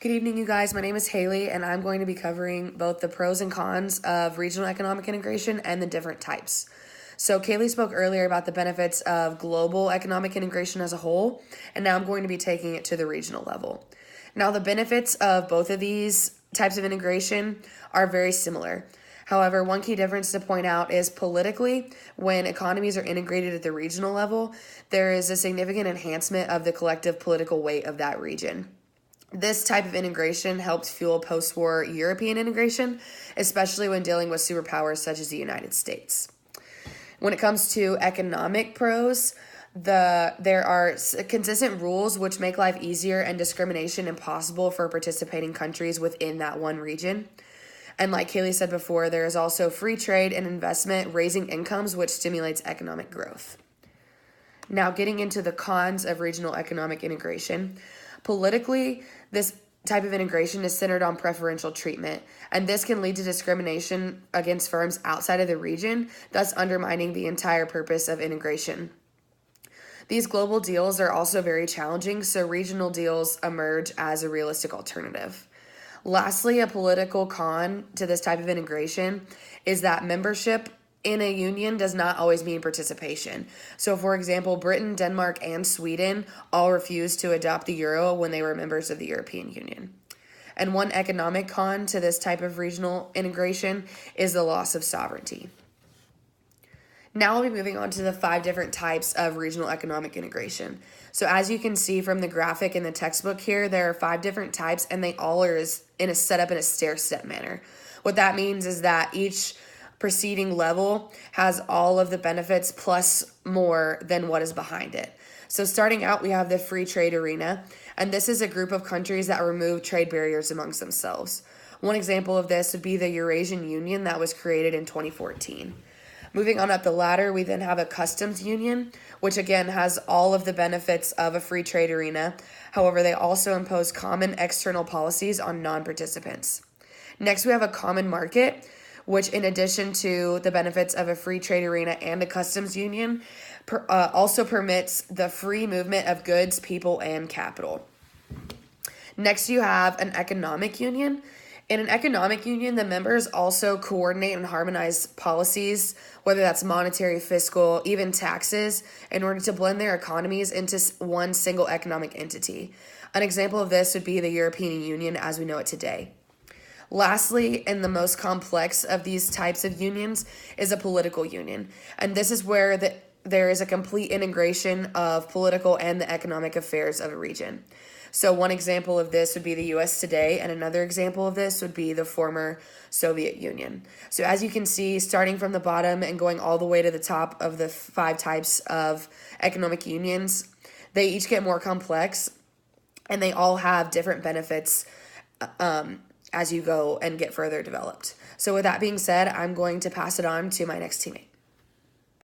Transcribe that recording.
Good evening, you guys. My name is Haley, and I'm going to be covering both the pros and cons of regional economic integration and the different types. So, Kaylee spoke earlier about the benefits of global economic integration as a whole, and now I'm going to be taking it to the regional level. Now, the benefits of both of these types of integration are very similar. However, one key difference to point out is politically, when economies are integrated at the regional level, there is a significant enhancement of the collective political weight of that region. This type of integration helped fuel post-war European integration, especially when dealing with superpowers such as the United States. When it comes to economic pros, there are consistent rules which make life easier and discrimination impossible for participating countries within that one region. And like Kaylee said before, there is also free trade and investment, raising incomes, which stimulates economic growth. Now, getting into the cons of regional economic integration. Politically, this type of integration is centered on preferential treatment, and this can lead to discrimination against firms outside of the region, thus undermining the entire purpose of integration. These global deals are also very challenging, so regional deals emerge as a realistic alternative. Lastly, a political con to this type of integration is that membership in a union does not always mean participation. So, for example, Britain, Denmark, and Sweden all refused to adopt the euro when they were members of the European Union. And one economic con to this type of regional integration is the loss of sovereignty. Now we'll be moving on to the 5 different types of regional economic integration. So as you can see from the graphic in the textbook here, there are 5 different types, and they all are set up in a stair-step manner. What that means is that each preceding level has all of the benefits plus more than what is behind it. So starting out, we have the free trade arena, and this is a group of countries that remove trade barriers amongst themselves. One example of this would be the Eurasian Union that was created in 2014. Moving on up the ladder, we then have a customs union, which again has all of the benefits of a free trade arena. However, they also impose common external policies on non-participants. Next, we have a common market, which in addition to the benefits of a free trade arena and a customs union, also permits the free movement of goods, people, and capital. Next, you have an economic union. In an economic union, the members also coordinate and harmonize policies, whether that's monetary, fiscal, even taxes, in order to blend their economies into one single economic entity. An example of this would be the European Union as we know it today. Lastly, and the most complex of these types of unions is a political union. And this is where there is a complete integration of political and the economic affairs of a region. So one example of this would be the US today, and another example of this would be the former Soviet Union. So as you can see, starting from the bottom and going all the way to the top of the 5 types of economic unions, they each get more complex, and they all have different benefits as you go and get further developed. So with that being said, I'm going to pass it on to my next teammate.